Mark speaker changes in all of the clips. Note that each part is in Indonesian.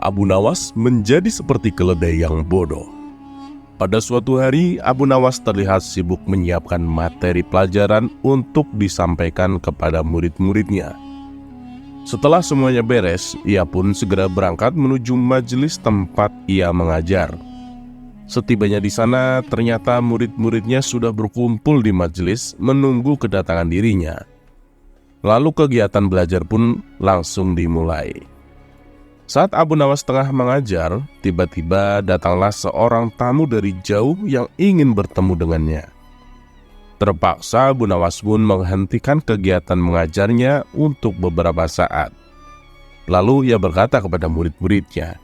Speaker 1: Abu Nawas menjadi seperti keledai yang bodoh. Pada suatu hari, Abu Nawas terlihat sibuk menyiapkan materi pelajaran untuk disampaikan kepada murid-muridnya. Setelah semuanya beres, ia pun segera berangkat menuju majelis tempat ia mengajar. Setibanya di sana, ternyata murid-muridnya sudah berkumpul di majelis menunggu kedatangan dirinya. Lalu kegiatan belajar pun langsung dimulai. Saat Abu Nawas tengah mengajar, tiba-tiba datanglah seorang tamu dari jauh yang ingin bertemu dengannya. Terpaksa Abu Nawas pun menghentikan kegiatan mengajarnya untuk beberapa saat. Lalu ia berkata kepada murid-muridnya,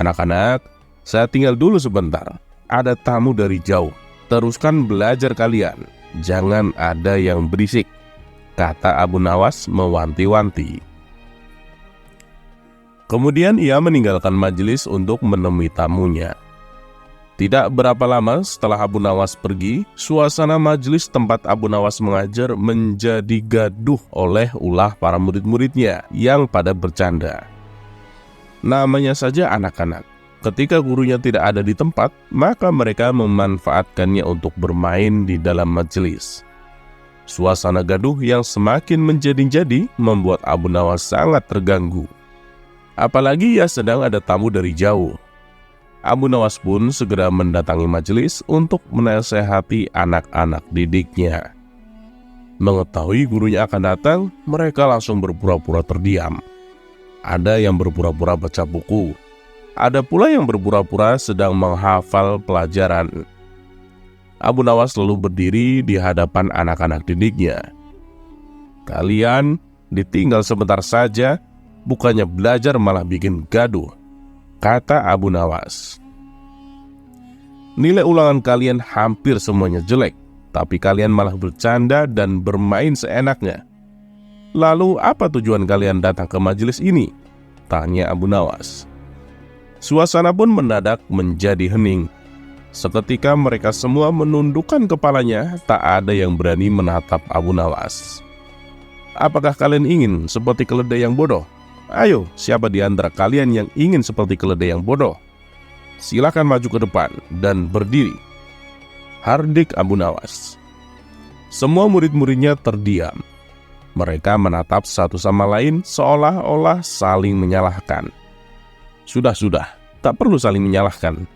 Speaker 1: "Anak-anak, saya tinggal dulu sebentar. Ada tamu dari jauh. Teruskan belajar kalian. Jangan ada yang berisik," kata Abu Nawas mewanti-wanti. Kemudian ia meninggalkan majelis untuk menemui tamunya. Tidak berapa lama setelah Abu Nawas pergi, suasana majelis tempat Abu Nawas mengajar menjadi gaduh oleh ulah para murid-muridnya yang pada bercanda. Namanya saja anak-anak. Ketika gurunya tidak ada di tempat, maka mereka memanfaatkannya untuk bermain di dalam majelis. Suasana gaduh yang semakin menjadi-jadi membuat Abu Nawas sangat terganggu. Apalagi ia sedang ada tamu dari jauh. Abu Nawas pun segera mendatangi majelis untuk menasehati anak-anak didiknya. Mengetahui gurunya akan datang, mereka langsung berpura-pura terdiam. Ada yang berpura-pura baca buku. Ada pula yang berpura-pura sedang menghafal pelajaran. Abu Nawas lalu berdiri di hadapan anak-anak didiknya. "Kalian ditinggal sebentar saja, bukannya belajar malah bikin gaduh," kata Abu Nawas. "Nilai ulangan kalian hampir semuanya jelek, tapi kalian malah bercanda dan bermain seenaknya. Lalu apa tujuan kalian datang ke majelis ini?" tanya Abu Nawas. Suasana pun mendadak menjadi hening. Seketika mereka semua menundukkan kepalanya, tak ada yang berani menatap Abu Nawas. "Apakah kalian ingin seperti keledai yang bodoh? Ayo, siapa di antara kalian yang ingin seperti keledai yang bodoh? Silakan maju ke depan dan berdiri," hardik Abu Nawas. Semua murid-muridnya terdiam. Mereka menatap satu sama lain seolah-olah saling menyalahkan. "Sudah, tak perlu saling menyalahkan.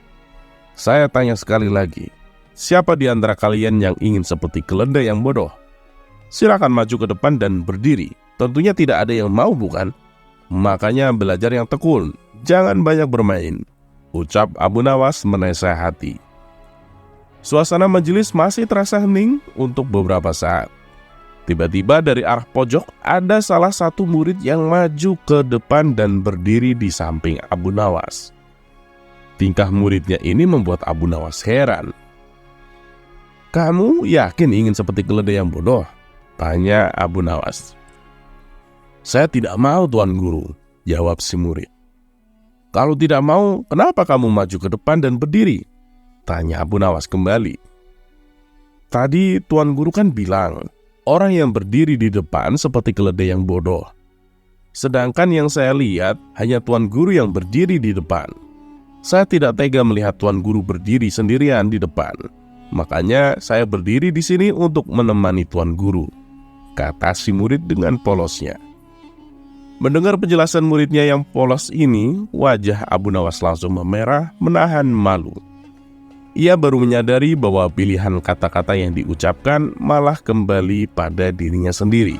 Speaker 1: Saya tanya sekali lagi, siapa di antara kalian yang ingin seperti keledai yang bodoh? Silakan maju ke depan dan berdiri. Tentunya tidak ada yang mau, bukan? Makanya belajar yang tekun, jangan banyak bermain," ucap Abu Nawas menasehati. Suasana majelis masih terasa hening untuk beberapa saat. Tiba-tiba dari arah pojok ada salah satu murid yang maju ke depan dan berdiri di samping Abu Nawas. Tingkah muridnya ini membuat Abu Nawas heran. "Kamu yakin ingin seperti keledai yang bodoh?" tanya Abu Nawas. "Saya tidak mau, Tuan Guru," jawab si murid. "Kalau tidak mau, kenapa kamu maju ke depan dan berdiri?" tanya Abu Nawas kembali. "Tadi Tuan Guru kan bilang, orang yang berdiri di depan seperti keledai yang bodoh. Sedangkan yang saya lihat hanya Tuan Guru yang berdiri di depan. Saya tidak tega melihat Tuan Guru berdiri sendirian di depan. Makanya saya berdiri di sini untuk menemani Tuan Guru," kata si murid dengan polosnya. Mendengar penjelasan muridnya yang polos ini, wajah Abu Nawas langsung memerah, menahan malu. Ia baru menyadari bahwa pilihan kata-kata yang diucapkan malah kembali pada dirinya sendiri.